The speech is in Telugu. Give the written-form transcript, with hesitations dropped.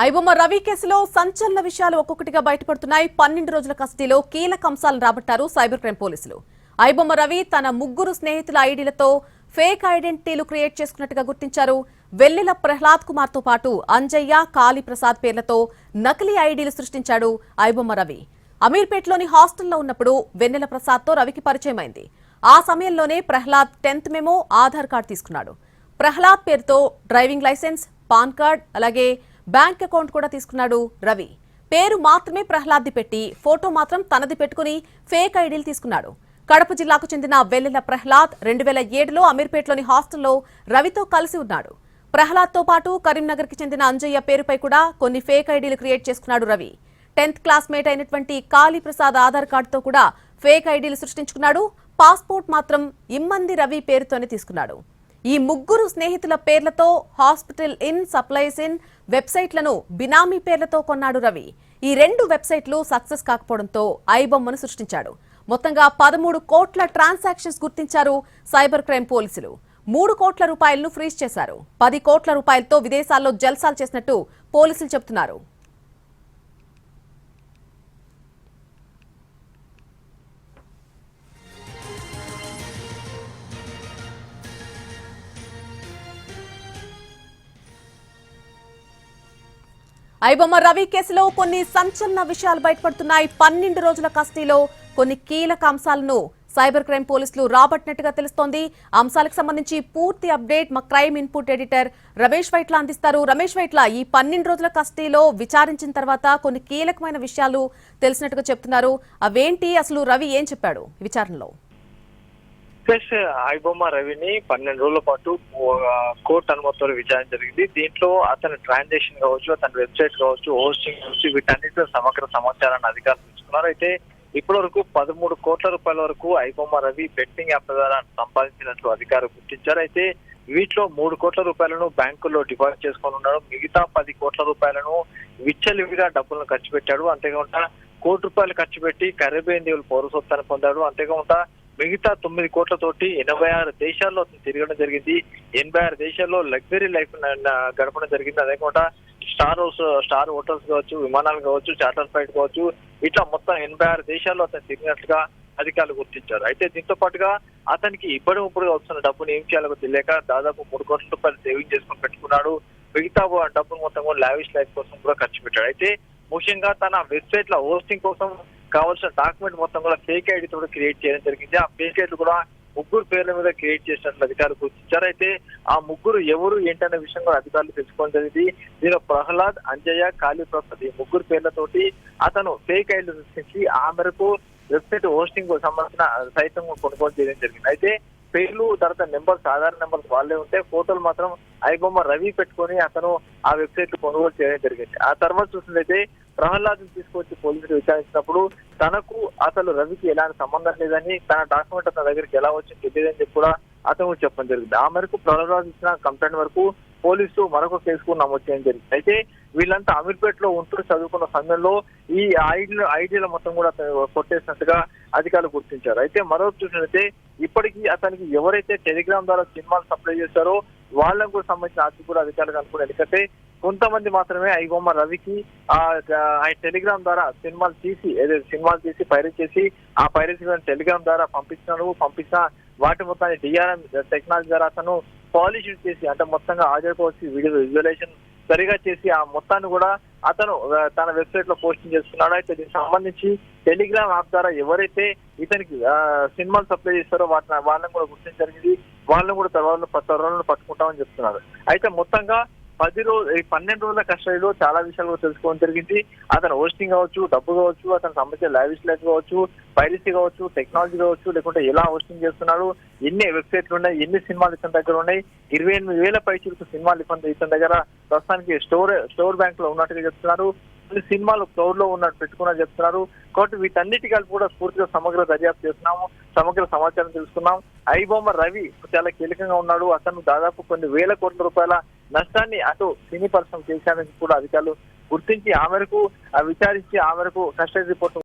ఐబొమ్మ రవి కేసులో సంచలన విషయాలు ఒక్కొక్కటిగా బయటపడుతున్నాయి. 12 రోజుల కస్టడీలో కీలక అంశాలను రాబట్టారు సైబర్ క్రైమ్ పోలీసులు. ఐబొమ్మ రవి తన ముగ్గురు స్నేహితుల ఐడీలతో ఫేక్ ఐడెంటిటీలు క్రియేట్ చేసుకున్నట్టుగా గుర్తించారు. వెల్లెల ప్రహ్లాద్ కుమార్ తో పాటు అంజయ్య, కాళీప్రసాద్ పేర్లతో నకిలీ ఐడీలు సృష్టించాడు ఐబొమ్మ రవి. అమీర్పేటలోని హాస్టల్లో ఉన్నప్పుడు వెన్నెల ప్రసాద్ తో రవికి పరిచయమైంది. ఆ సమయంలోనే Prahlad 10th memo, Aadhaar card తీసుకున్నాడు. ప్రహ్లాద్ పేరుతో డ్రైవింగ్ లైసెన్స్, పాన్ కార్డ్, అలాగే బ్యాంక్ అకౌంట్ కూడా తీసుకున్నాడు రవి. పేరు మాత్రమే ప్రహ్లాద్ది పెట్టి ఫోటో మాత్రం తనది పెట్టుకుని ఫేక్ ఐడీలు తీసుకున్నాడు. కడప జిల్లాకు చెందిన వెల్లెల ప్రహ్లాద్ 2007లో అమీర్పేటలోని హాస్టల్లో రవితో కలిసి ఉన్నాడు. ప్రహ్లాద్తో పాటు కరీంనగర్కి చెందిన అంజయ్య పేరుపై కూడా కొన్ని ఫేక్ ఐడీలు క్రియేట్ చేసుకున్నాడు రవి. 10th క్లాస్మేట్ అయినటువంటి కాళీప్రసాద్ ఆధార్ కార్డుతో కూడా ఫేక్ ఐడీలు సృష్టించుకున్నాడు. పాస్పోర్ట్ మాత్రం ఇమ్మంది రవి పేరుతోనే తీసుకున్నాడు. ఈ ముగ్గురు స్నేహితుల పేర్లతో హాస్పిటల్ ఇన్, సప్లైస్ ఇన్ వెబ్సైట్లను బినామీ పేర్లతో కొన్నాడు రవి. ఈ 2 వెబ్సైట్లు సక్సెస్ కాకపోవడంతో ఐబొమ్మను సృష్టించాడు. మొత్తంగా 13 కోట్ల ట్రాన్సాక్షన్స్ గుర్తించారు సైబర్ క్రైమ్ పోలీసులు. 3 కోట్ల రూపాయలను ఫ్రీజ్ చేశారు. 10 కోట్ల రూపాయలతో విదేశాల్లో జల్సాలు చేసినట్టు పోలీసులు చెబుతున్నారు. ఐబొమ్మ రవి కేసులో కొన్ని సంచలన విషయాలు బయటపడుతున్నాయి. 12 రోజుల కస్టడీలో కొన్ని కీలక అంశాలను సైబర్ క్రైమ్ పోలీసులు రాబట్టినట్టుగా తెలుస్తోంది. అంశాలకు సంబంధించి పూర్తి అప్డేట్ మా crime input editor Ramesh Vaitla అందిస్తారు. రమేష్ వైట్ల, ఈ 12 రోజుల కస్టడీలో విచారించిన తర్వాత కొన్ని కీలకమైన విషయాలు తెలిసినట్టుగా చెప్తున్నారు. అవేంటి, అసలు రవి ఏం చెప్పాడు విచారణలో? ఐబొమ్మ రవిని 12 రోజుల పాటు కోర్టు అనుమతితో విచారణ జరిగింది. దీంట్లో అతని ట్రాన్సాక్షన్ కావచ్చు, అతని వెబ్సైట్ కావచ్చు, హోస్టింగ్ కావచ్చు, వీటన్నిటిలో సమగ్ర సమాచారాన్ని అధికారులు తీసుకున్నారు. అయితే ఇప్పటి వరకు 13 కోట్ల రూపాయల వరకు ఐబొమ్మ రవి బెట్టింగ్ యాప్ ద్వారా సంపాదించినట్లు అధికారులు గుర్తించారు. అయితే వీటిలో 3 కోట్ల రూపాయలను బ్యాంకుల్లో డిపాజిట్ చేసుకొని ఉన్నాడు. మిగతా 10 కోట్ల రూపాయలను విచ్చలవిడిగా డబ్బులను ఖర్చు పెట్టాడు. అంతేకాకుండా ₹1 కోటి ఖర్చు పెట్టి కరేబియన్ దీవుల పౌరసత్వాన్ని పొందాడు. అంతేకాకుండా మిగతా 9 కోట్లతోటి 86 దేశాల్లో అతను తిరగడం జరిగింది. 86 దేశాల్లో లగ్జరీ లైఫ్ గడపడం జరిగింది. అదేకాకుండా స్టార్ హోటల్స్ కావచ్చు, విమానాలు కావచ్చు, చార్టర్ ఫ్లైట్ కావచ్చు, ఇట్లా మొత్తం 86 దేశాల్లో అతను తిరిగినట్లుగా అధికారులు గుర్తించారు. అయితే దీంతో పాటుగా అతనికి ఇప్పుడుగా వస్తున్న డబ్బును ఏం చేయాలో తెలియక దాదాపు 3 కోట్ల రూపాయలు సేవింగ్ చేసుకుని పెట్టుకున్నాడు. మిగతా డబ్బును మొత్తం కూడా లావిష్ లైఫ్ కోసం కూడా ఖర్చు పెట్టాడు. అయితే ముఖ్యంగా తన వెబ్సైట్ లో హోస్టింగ్ కోసం కావాల్సిన డాక్యుమెంట్ మొత్తం కూడా ఫేక్ ఐడి తోటి క్రియేట్ చేయడం జరిగింది. ఆ ఫేక్ ఐడి కూడా 3 పేర్ల మీద క్రియేట్ చేసినట్లు అధికారులు గుర్తించారు. అయితే ఆ ముగ్గురు ఎవరు ఏంటనే విషయం కూడా అధికారులు తెలుసుకోవడం జరిగింది. దీనిలో ప్రహ్లాద్, అంజయ్య, కాళీప్రసాద్ ఈ 3 పేర్లతోటి అతను ఫేక్ ఐడి సృష్టించి ఆ మేరకు వెబ్సైట్ హోస్టింగ్ సంబంధించిన సైతం కొనుగోలు చేయడం జరిగింది. అయితే పేర్లు, తర్వాత నెంబర్స్, ఆధార్ నెంబర్స్ వాళ్ళే ఉంటే ఫోటోలు మాత్రం ఐబొమ్మ రవి పెట్టుకొని అతను ఆ వెబ్సైట్ కొనుగోలు చేయడం జరిగింది. ఆ తర్వాత చూసినట్లయితే ప్రహ్లాద్ తీసుకొచ్చి పోలీసులు విచారించినప్పుడు తనకు అసలు రవికి ఎలాంటి సంబంధం లేదని, తన డాక్యుమెంట్ తన దగ్గరికి ఎలా వచ్చింది తెలియదని చెప్పి కూడా అతను చెప్పడం జరిగింది. ఆ మేరకు ప్రహ్లాద్ ఇచ్చిన కంప్లైంట్ వరకు పోలీసులు మరొక కేసు కూడా నమోదు చేయడం జరిగింది. అయితే వీళ్ళంతా అమీర్పేటలో ఉంటూ చదువుకున్న సమయంలో ఈ ఐడీల మొత్తం కూడా కొట్టేసినట్టుగా అధికారులు గుర్తించారు. అయితే మరొక చూసినట్లయితే ఇప్పటికీ అతనికి ఎవరైతే టెలిగ్రామ్ ద్వారా సినిమాలు సప్లై చేశారో వాళ్ళకు కూడా సంబంధించిన ఆస్తి కూడా అధికారులు అనుకున్నారు. ఎందుకంటే కొంతమంది మాత్రమే ఐబొమ్మ రవికి ఆ టెలిగ్రామ్ ద్వారా సినిమాలు తీసి పైరసీ చేసి ఆ పైరసీ టెలిగ్రామ్ ద్వారా పంపించిన వాటి మొత్తాన్ని డిఆర్ఎం టెక్నాలజీ ద్వారా అతను పాలిష్ చేసి, అంటే మొత్తంగా ఆడియో వచ్చి వీడియో విజువలైజేషన్ సరిగా చేసి ఆ మొత్తాన్ని కూడా అతను తన వెబ్సైట్ లో పోస్టింగ్ చేస్తున్నాడు. అయితే దీనికి సంబంధించి టెలిగ్రామ్ యాప్ ద్వారా ఎవరైతే ఇతనికి సినిమాలు సప్లై చేస్తారో వాళ్ళని కూడా గుర్తించడం జరిగింది. వాళ్ళని కూడా త్వరలో పట్టుకుంటామని చెప్తున్నారు. అయితే మొత్తంగా 12 రోజుల కస్టడీలో చాలా విషయాలు కూడా తెలుసుకోవడం జరిగింది. అతను హోస్టింగ్ కావచ్చు, డబ్బు కావచ్చు, అతను సంబంధించిన లావిష్ లైఫ్ కావచ్చు, పైరసీ కావచ్చు, టెక్నాలజీ కావచ్చు, లేకుంటే ఎలా హోస్టింగ్ చేస్తున్నాడు, ఎన్ని వెబ్సైట్లు ఉన్నాయి, ఎన్ని సినిమాలు ఇతని దగ్గర ఉన్నాయి, 28,000 పైచీలకు సినిమాలు ఇతని దగ్గర ప్రస్తుతానికి స్టోర్ బ్యాంక్ లో ఉన్నట్టుగా చెప్తున్నారు. సినిమాలు క్లౌడ్ లో ఉన్నట్టు పెట్టుకున్నా చెప్తున్నారు. కాబట్టి వీటన్నిటి కలిపి కూడా పూర్తిగా సమగ్ర దర్యాప్తు చేస్తున్నాము, సమగ్ర సమాచారం తెలుసుకున్నాం. ఐబొమ్మ రవి చాలా కీలకంగా ఉన్నాడు. అతను దాదాపు కొన్ని వేల కోట్ల రూపాయల నష్టాన్ని అటు సినీ పరిశ్రమ చేశాడని కూడా అధికారులు గుర్తించి ఆ మేరకు విచారించి ఆ మేరకు కస్టడీ రిపోర్ట్